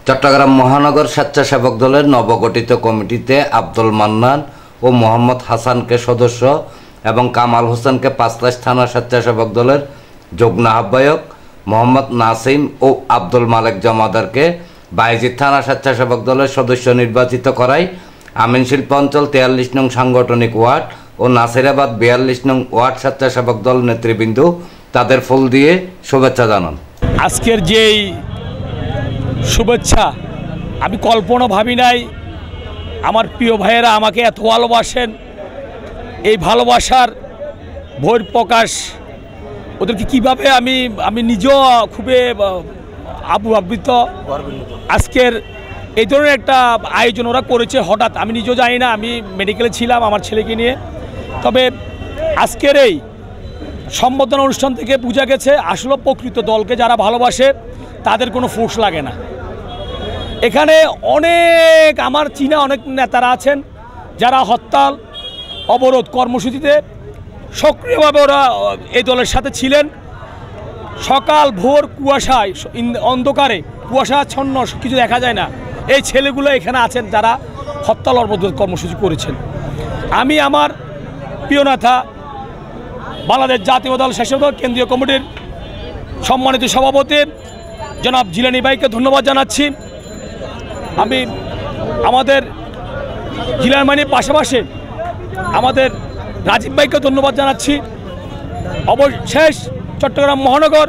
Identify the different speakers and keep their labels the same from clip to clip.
Speaker 1: চট্টগ্রাম মহানগর স্বেচ্ছাসেবক দলের নবগঠিত কমিটিতে আব্দুল মান্নান ও মোহাম্মদ হাসানকে সদস্য এবং কামাল হোসেনকে পাঁচলাশ থানা স্বেচ্ছাসেবক দলের যুগ্ম আহ্বায়ক, মোহাম্মদ নাসিম ও আব্দুল মালেক জমাদারকে বাইজিদ থানা স্বেচ্ছাসেবক দলের সদস্য নির্বাচিত করায় আমিন শিল্প অঞ্চল 43 নং সাংগঠনিক ওয়ার্ড ও নাসিরাবাদ 42 নং ওয়ার্ড স্বেচ্ছাসেবক দল নেতৃবৃন্দ তাদের ফুল দিয়ে শুভেচ্ছা জানান।
Speaker 2: আজকের যেই শুভেচ্ছা আমি কল্পনা ভাবি নাই, আমার প্রিয় ভাইয়েরা আমাকে এত ভালোবাসেন, এই ভালোবাসার বহিঃপ্রকাশ ওদেরকে কীভাবে আমি নিজেও খুবই আপ্লুত। আজকের এই ধরনের একটা আয়োজন ওরা করেছে হঠাৎ, আমি নিজেও জানি না, আমি মেডিকেলে ছিলাম আমার ছেলেকে নিয়ে। তবে আজকের এই সম্বর্ধনা অনুষ্ঠান থেকে বোঝা গেছে আসলে প্রকৃত দলকে যারা ভালোবাসে তাদের কোনো ফোর্স লাগে না। এখানে অনেক আমার চীনা অনেক নেতারা আছেন যারা হরতাল অবরোধ কর্মসূচিতে সক্রিয়ভাবে ওরা এই দলের সাথে ছিলেন। সকাল ভোর কুয়াশায় অন্ধকারে কুয়াশাচ্ছন্ন কিছু দেখা যায় না, এই ছেলেগুলো এখানে আছেন যারা হরতাল অবরোধ কর্মসূচি করেছেন। আমি আমার প্রিয় নেতা বাংলাদেশ জাতীয় দল স্বেচ্ছাসেবক দল কেন্দ্রীয় কমিটির সম্মানিত সভাপতি জনাব জিলানী ভাইকে ধন্যবাদ জানাচ্ছি। আমি আমাদের জিলানীর পাশাপাশি আমাদের রাজীব ভাইকে ধন্যবাদ জানাচ্ছি। অবশেষ চট্টগ্রাম মহানগর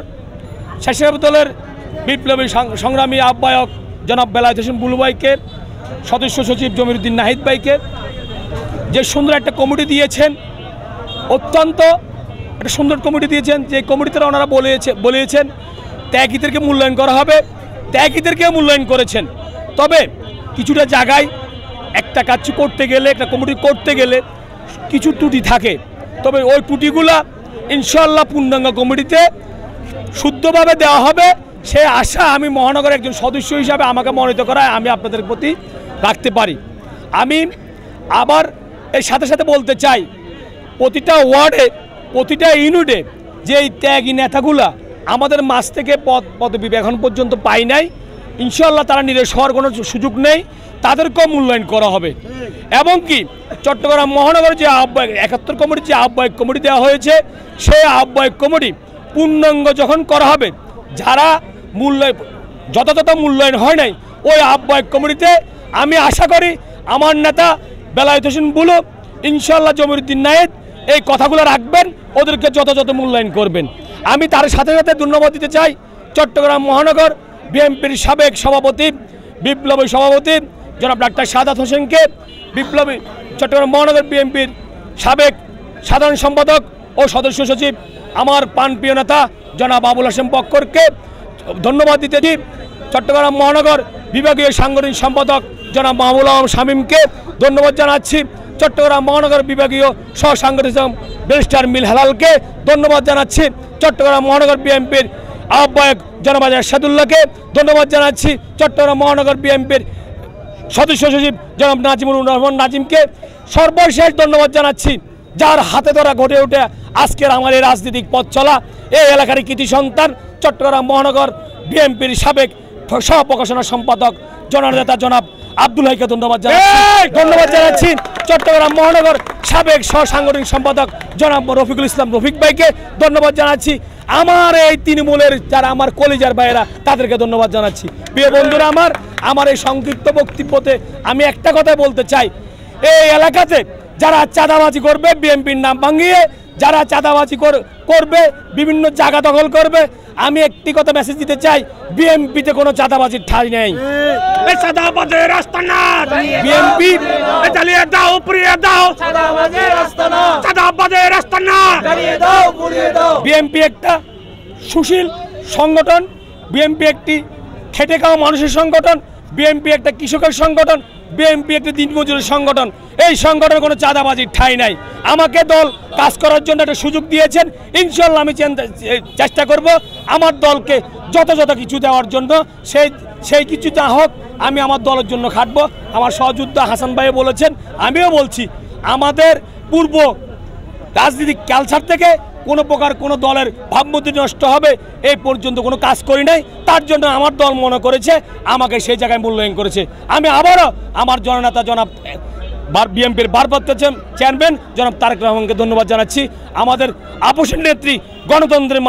Speaker 2: স্বেচ্ছাসেবক দলের বিপ্লবী সংগ্রামী আহ্বায়ক জনাব বেলায়েত হোসেন বুলু ভাইকে, সদস্য সচিব জমিরুদ্দিন নাহিদ ভাইকে যে সুন্দর একটা কমিটি দিয়েছেন, অত্যন্ত একটা সুন্দর কমিটি দিয়েছেন, যে কমিটিতে ওনারা বলেছেন ত্যাগীদেরকে মূল্যায়ন করা হবে, ত্যাগীদেরকে মূল্যায়ন করেছেন। তবে কিছুটা জায়গায় একটা কাজ করতে গেলে, একটা কমিটি করতে গেলে কিছু ত্রুটি থাকে, তবে ওই ত্রুটিগুলা ইনশাআল্লাহ পূর্ণাঙ্গ কমিটিতে শুদ্ধভাবে দেওয়া হবে, সে আশা আমি মহানগরের একজন সদস্য হিসাবে আমাকে মনোনীত করায় আমি আপনাদের প্রতি রাখতে পারি। আমি আবার এর সাথে সাথে বলতে চাই, প্রতিটা ওয়ার্ডে প্রতিটা ইউনিটে যে এই ত্যাগী নেতাগুলা আমাদের মাঝ থেকে পদবি এখন পর্যন্ত পাই নাই, ইনশাআল্লাহ তারা নিরেশ হওয়ার কোনো সুযোগ নেই, তাদেরকেও মূল্যায়ন করা হবে। এবং কি চট্টগ্রাম মহানগর যে আহ্বায়ক 71 কমিটির যে আহ্বায়ক কমিটি দেওয়া হয়েছে, সেই আহ্বায়ক কমিটি পূর্ণাঙ্গ যখন করা হবে, যারা যথাযথ মূল্যায়ন হয় নাই ওই আহ্বায়ক কমিটিতে আমি আশা করি আমার নেতা বেলায়েত হোসেন বুলু ইনশাআল্লাহ জমিরুদ্দিন নাহিদ এই কথাগুলো রাখবেন, ওদেরকে যথাযথ মূল্যায়ন করবেন। আমি তার সাথে সাথে ধন্যবাদ দিতে চাই চট্টগ্রাম মহানগর বিএনপির সাবেক সভাপতি বিপ্লবী সভাপতি জনাব ডাক্তার সাদাত হোসেনকে, বিপ্লবী চট্টগ্রাম মহানগর বিএনপির সাবেক সাধারণ সম্পাদক ও সদস্য সচিব আমার প্রাণপ্রিয় নেতা জনাব আবুল হাশেম বক্করকে ধন্যবাদ দিতে চাই। চট্টগ্রাম মহানগর বিভাগীয় সাংগঠনিক সম্পাদক জনাব মাহবুল আলম শামীমকে ধন্যবাদ জানাচ্ছি। চট্টগ্রাম মহানগর বিভাগীয় সহ সাংগঠনিক ব্যারিস্টার মিল হেলালকে ধন্যবাদ জানাচ্ছি। চট্টগ্রাম মহানগর বিএনপির আহ্বায়ক জনাব এরশাদুল্লাহকে ধন্যবাদ জানাচ্ছি। চট্টগ্রাম মহানগর বিএনপির সদস্য সচিব জনাব নাজিমুর রহমান নাজিমকে সর্বশেষ ধন্যবাদ জানাচ্ছি, যার হাতে ধরা ঘটে ওঠে আজকের আমার এই রাজনৈতিক পথ চলা। এই এলাকার কৃতি সন্তান চট্টগ্রাম মহানগর বিএনপির সাবেক সহ প্রকাশনা সম্পাদক জননেতা জনাব আব্দুল হাইকে ধন্যবাদ জানাচ্ছি। চট্টগ্রাম মহানগর সাবেক সহ সাংগঠনিক সম্পাদক জনাব রফিকুল ইসলাম রফিক ভাইকে ধন্যবাদ জানাচ্ছি। আমার এই তৃণমূলের যারা আমার কলিজার ভাইয়েরা তাদেরকে ধন্যবাদ জানাচ্ছি। প্রিয় বন্ধুরা, আমার এই সংক্ষিপ্ত বক্তব্যতে আমি একটা কথাই বলতে চাই, এই এলাকাতে যারা চাঁদাবাজি করবে বিএনপির নাম ভাঙিয়ে, যারা চাঁদাবাজি করবে বিভিন্ন জায়গা দখল করবে, আমি একটি কথা মেসেজ দিতে চাই, বিএনপিতে কোনো চাঁদাবাজির ঠাঁই নেই। বিএনপি বিএনপি একটা সুশীল সংগঠন, বিএনপি একটি খেটে খাওয়া মানুষের সংগঠন, বিএনপি একটা কৃষকের সংগঠন, বিএনপি একটি দিনমজুরের সংগঠন। এই সংগঠনের কোনো চাঁদাবাজির ঠাঁই নাই। আমাকে দল কাজ করার জন্য একটা সুযোগ দিয়েছেন, ইনশাআল্লাহ আমি চেষ্টা করব আমার দলকে যথাযথ কিছু দেওয়ার জন্য। সেই কিছু না হোক, আমি আমার দলের জন্য খাটবো। আমার সহযোদ্ধা হাসান ভাই বলেছেন, আমিও বলছি, আমাদের পূর্ব রাজনীতিক কালচার থেকে কোনো প্রকার কোনো দলের ভাবমূর্তি নষ্ট হবে এই পর্যন্ত কোনো কাজ করি নাই। তার জন্য আমার দল মনে করেছে আমাকে সেই জায়গায় মূল্যায়ন করেছে। আমি আবারও আমার জননেতা জনাব বিএনপির ভারপ্রাপ্ত চেয়ারম্যান জনাব তারেক রহমানকে ধন্যবাদ জানাচ্ছি। আমাদের আপোষের নেত্রী, গণতন্ত্রের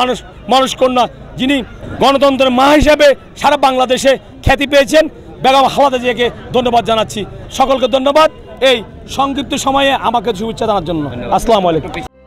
Speaker 2: মানুষ কন্যা, যিনি গণতন্ত্রের মা হিসেবে সারা বাংলাদেশে খ্যাতি পেয়েছেন, বেগম খালেদা জিয়াকে ধন্যবাদ জানাচ্ছি। সকলকে ধন্যবাদ এই সংক্ষিপ্ত সময়ে আমাকে শুভেচ্ছা জানার জন্য। আসসালামু আলাইকুম।